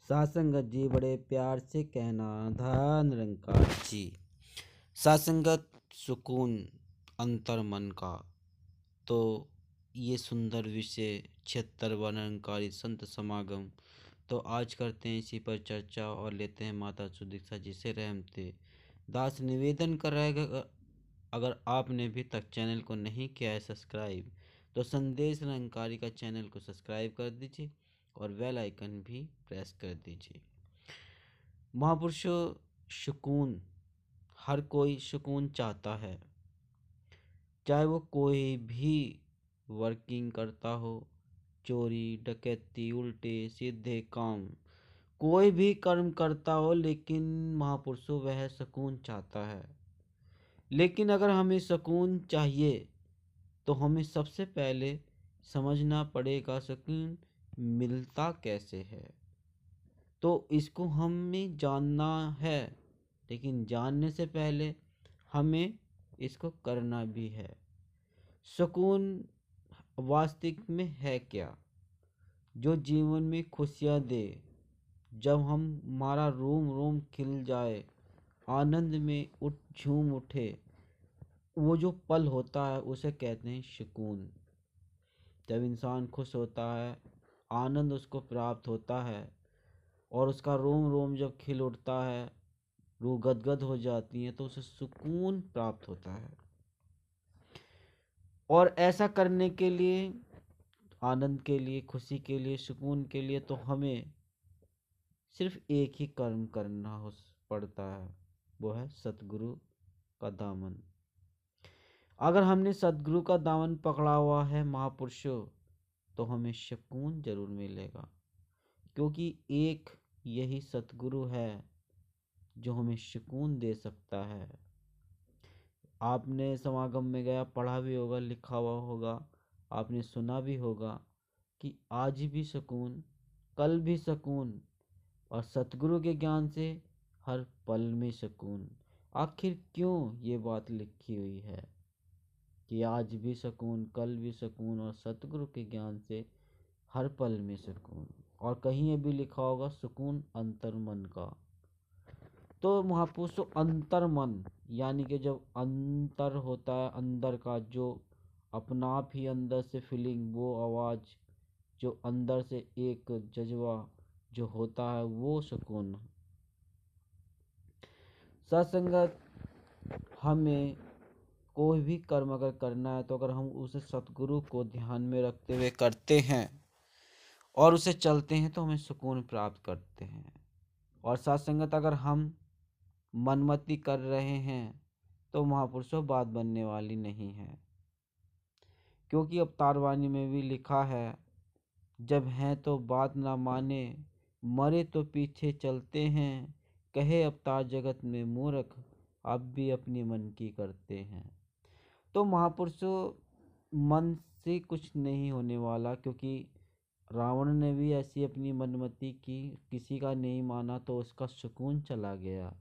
सासंगत जी बड़े प्यार से कहना था निरंकार जी। सासंगत सुकून अंतर मन का। तो ये सुंदर विषय 76वां निरंकारी संत समागम। तो आज करते हैं इसी पर चर्चा और लेते हैं माता सुदीक्षा जी से रहमते। दास निवेदन कर रहा है अगर आपने अभी तक चैनल को नहीं किया है सब्सक्राइब तो संदेश निरंकारी का चैनल को सब्सक्राइब कर दीजिए और बेल आइकन भी प्रेस कर दीजिए। महापुरुषों, सुकून, हर कोई सुकून चाहता है, चाहे वो कोई भी वर्किंग करता हो, चोरी डकैती उल्टे सीधे काम, कोई भी कर्म करता हो, लेकिन महापुरुषों वह सुकून चाहता है। लेकिन अगर हमें सुकून चाहिए तो हमें सबसे पहले समझना पड़ेगा सुकून मिलता कैसे है। तो इसको हमें जानना है, लेकिन जानने से पहले हमें इसको करना भी है। सुकून वास्तविक में है क्या, जो जीवन में खुशियाँ दे, जब हमारा रोम रोम खिल जाए, आनंद में उठ झूम उठे, वो जो पल होता है उसे कहते हैं सुकून। जब इंसान खुश होता है, आनंद उसको प्राप्त होता है और उसका रोम रोम जब खिल उठता है, रूह गदगद हो जाती है, तो उसे सुकून प्राप्त होता है। और ऐसा करने के लिए, आनंद के लिए, खुशी के लिए, सुकून के लिए, तो हमें सिर्फ एक ही कर्म करना हो पड़ता है, वो है सतगुरु का दामन। अगर हमने सतगुरु का दामन पकड़ा हुआ है महापुरुषों, तो हमें सुकून जरूर मिलेगा, क्योंकि एक यही सतगुरु है जो हमें सुकून दे सकता है। आपने समागम में गया, पढ़ा भी होगा, लिखा हुआ होगा, आपने सुना भी होगा कि आज भी सुकून, कल भी सुकून, और सतगुरु के ज्ञान से हर पल में सुकून। आखिर क्यों ये बात लिखी हुई है कि आज भी सुकून, कल भी सुकून और सतगुरु के ज्ञान से हर पल में सुकून। और कहीं ये भी लिखा होगा सुकून अंतर मन का। तो महापुरुषों, अंतर मन यानी कि जब अंतर होता है, अंदर का जो अपना आप ही अंदर से फीलिंग, वो आवाज़ जो अंदर से एक जज्बा जो होता है, वो सुकून। सत्संगत, हमें कोई भी कर्म अगर करना है तो अगर हम उसे सतगुरु को ध्यान में रखते हुए करते हैं और उसे चलते हैं तो हमें सुकून प्राप्त करते हैं। और सत्संगत, अगर हम मनमति कर रहे हैं तो महापुरुषों बात बनने वाली नहीं है, क्योंकि अवतार वाणी में भी लिखा है, जब हैं तो बात ना माने, मरे तो पीछे चलते हैं, कहे अवतार जगत में मूर्ख, अब भी अपनी मन की करते हैं। तो महापुरुषों, मन से कुछ नहीं होने वाला, क्योंकि रावण ने भी ऐसी अपनी मनमति की, किसी का नहीं माना तो उसका सुकून चला गया।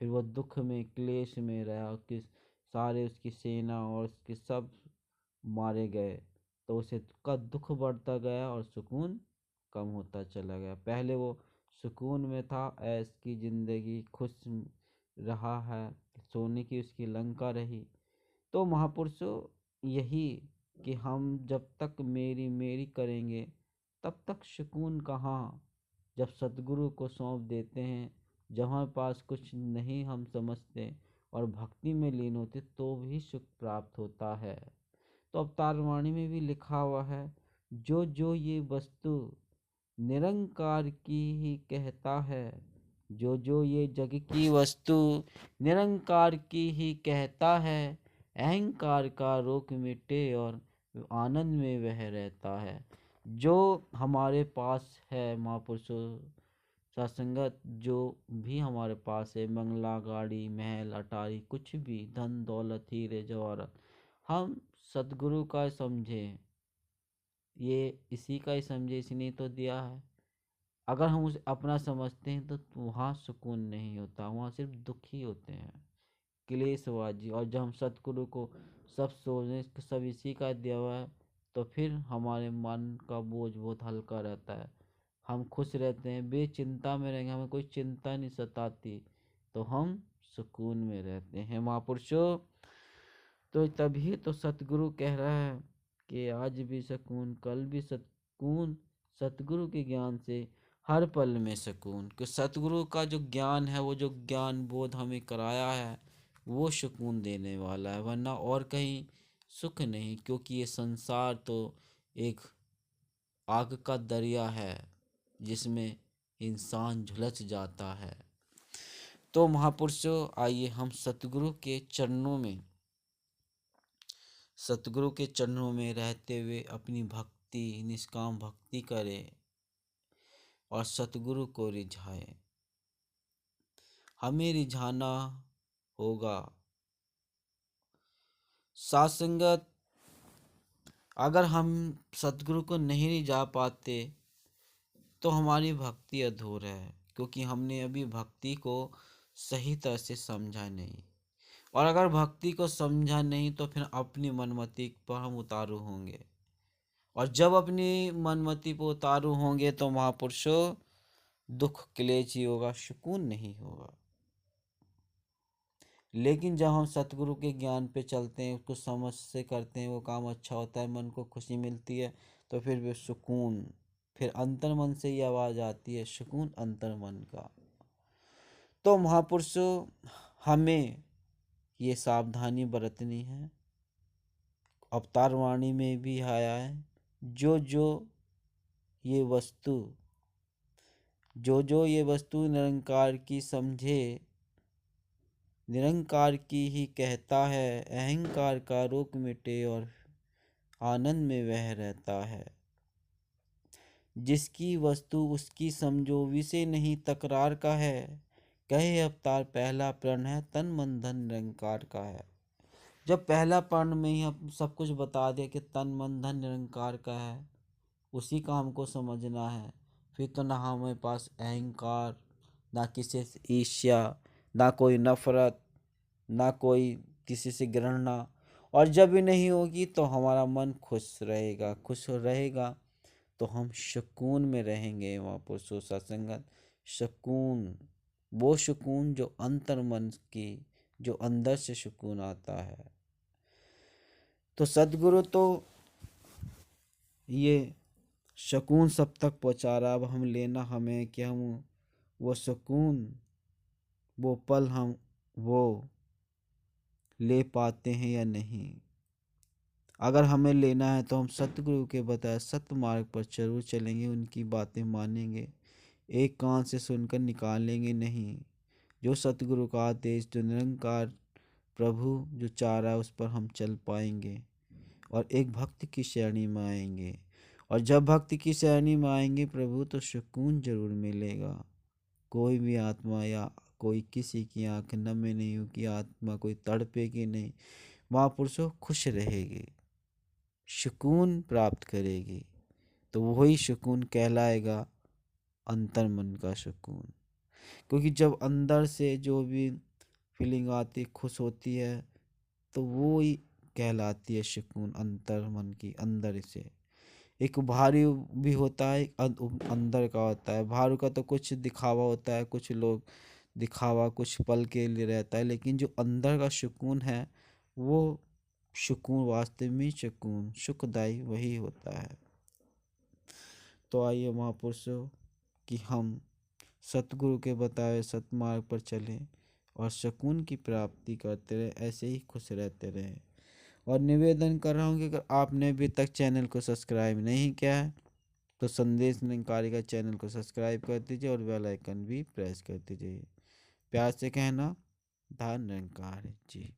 फिर वो दुख में, क्लेश में रहा कि सारे उसकी सेना और उसके सब मारे गए, तो उसे का दुख बढ़ता गया और सुकून कम होता चला गया। पहले वो सुकून में था, ऐश की ज़िंदगी, खुश रहा है, सोने की उसकी लंका रही। तो महापुरुषों, यही कि हम जब तक मेरी मेरी करेंगे तब तक सुकून कहाँ। जब सतगुरु को सौंप देते हैं, जब हमारे पास कुछ नहीं हम समझते और भक्ति में लीन होते, तो भी सुख प्राप्त होता है। तो अवतार वाणी में भी लिखा हुआ है, जो जो ये वस्तु निरंकार की ही कहता है, जो जो ये जग की वस्तु निरंकार की ही कहता है, अहंकार का रोग मिटे और आनंद में वह रहता है। जो हमारे पास है महापुरुषों, सत्संगत, जो भी हमारे पास है, बंगला, गाड़ी, महल, अटारी, कुछ भी धन दौलत, हीरे जवाहरात, हम सतगुरु का समझें, ये इसी का ही समझे, इसी ने तो दिया है। अगर हम उसे अपना समझते हैं तो वहाँ सुकून नहीं होता, वहाँ सिर्फ दुख ही होते हैं, क्लेशवाजी। और जब हम सतगुरु को सब सोचने कि सब इसी का दिया हुआ है, तो फिर हमारे मन का बोझ बहुत हल्का रहता है। हम खुश रहते हैं, बेचिंता में रहेंगे, हमें कोई चिंता नहीं सताती, तो हम सुकून में रहते हैं महापुरुषों। तो तभी तो सतगुरु कह रहा है कि आज भी सुकून, कल भी सुकून, सतगुरु के ज्ञान से हर पल में सुकून। कि सतगुरु का जो ज्ञान है, वो जो ज्ञान बोध हमें कराया है, वो सुकून देने वाला है, वरना और कहीं सुख नहीं। क्योंकि ये संसार तो एक आग का दरिया है जिसमें इंसान झुलस जाता है। तो महापुरुषों, आइए हम सतगुरु के चरणों में रहते हुए अपनी भक्ति, निष्काम भक्ति करें और सतगुरु को रिझाएं। हमें रिझाना होगा साथ संगत। अगर हम सतगुरु को नहीं रिझा पाते तो हमारी भक्ति अधूर है, क्योंकि हमने अभी भक्ति को सही तरह से समझा नहीं। और अगर भक्ति को समझा नहीं तो फिर अपनी मनमति पर हम उतारू होंगे, और जब अपनी मनमति पर उतारू होंगे तो महापुरुषों दुख क्लेश ही होगा, सुकून नहीं होगा। लेकिन जब हम सतगुरु के ज्ञान पे चलते हैं, उसको समझ से करते हैं, वो काम अच्छा होता है, मन को खुशी मिलती है, तो फिर भी सुकून, फिर अंतर मन से ही आवाज़ आती है, सुकून अंतर मन का। तो महापुरुषों, हमें ये सावधानी बरतनी है। अवतार वाणी में भी आया है, जो जो ये वस्तु निरंकार की समझे, निरंकार की ही कहता है, अहंकार का रोग मिटे और आनंद में वह रहता है। जिसकी वस्तु उसकी समझो, विषय नहीं तकरार का है, कहे अवतार पहला प्रण है, तन मन धन निरंकार का है। जब पहला प्रण में ही हम सब कुछ बता दिया कि तन मन धन निरंकार का है, उसी का हमको समझना है, फिर तो ना हमारे पास अहंकार, ना किसी से ईर्ष्या, ना कोई नफरत, ना कोई किसी से घृणा। और जब भी नहीं होगी तो हमारा मन खुश रहेगा, खुश रहेगा तो हम सुकून में रहेंगे। वहाँ पर सत्संगत सुकून, वो सुकून जो अंतर मन की, जो अंदर से सुकून आता है। तो सतगुरु तो ये सुकून सब तक पहुँचा रहा। अब हम लेना हमें कि हम वो सुकून, वो पल हम वो ले पाते हैं या नहीं। अगर हमें लेना है तो हम सतगुरु के बताए सत्य मार्ग पर जरूर चलेंगे, उनकी बातें मानेंगे, एक कान से सुनकर निकालेंगे नहीं। जो सतगुरु का आदेश, जो निरंकार प्रभु जो चाह रहा है, उस पर हम चल पाएंगे और एक भक्त की श्रेणी में आएंगे। और जब भक्त की श्रेणी में आएंगे प्रभु, तो सुकून जरूर मिलेगा। कोई भी आत्मा या कोई किसी की आंख नमे नहीं होगी, आत्मा कोई तड़पेगी नहीं, महापुरुषों खुश रहेगी, सुकून प्राप्त करेगी। तो वही सुकून कहलाएगा अंतर मन का सुकून। क्योंकि जब अंदर से जो भी फीलिंग आती, खुश होती है, तो वो ही कहलाती है सुकून अंतर मन की, अंदर से। एक भारी भी होता है, एक अंदर का होता है। भारू का तो कुछ दिखावा होता है, कुछ लोग दिखावा कुछ पल के लिए रहता है, लेकिन जो अंदर का सुकून है, वो सुकून वास्तव में सुकून सुखदायी वही होता है। तो आइए महापुरुषों कि हम सतगुरु के बताए सतमार्ग पर चलें और सुकून की प्राप्ति करते रहे, ऐसे ही खुश रहते रहें। और निवेदन कर रहा हूँ कि अगर आपने अभी तक चैनल को सब्सक्राइब नहीं किया है तो संदेश निरंकारी का चैनल को सब्सक्राइब कर दीजिए और बेल आइकन भी प्रेस कर दीजिए। प्यार से कहना, धन निरंकार जी।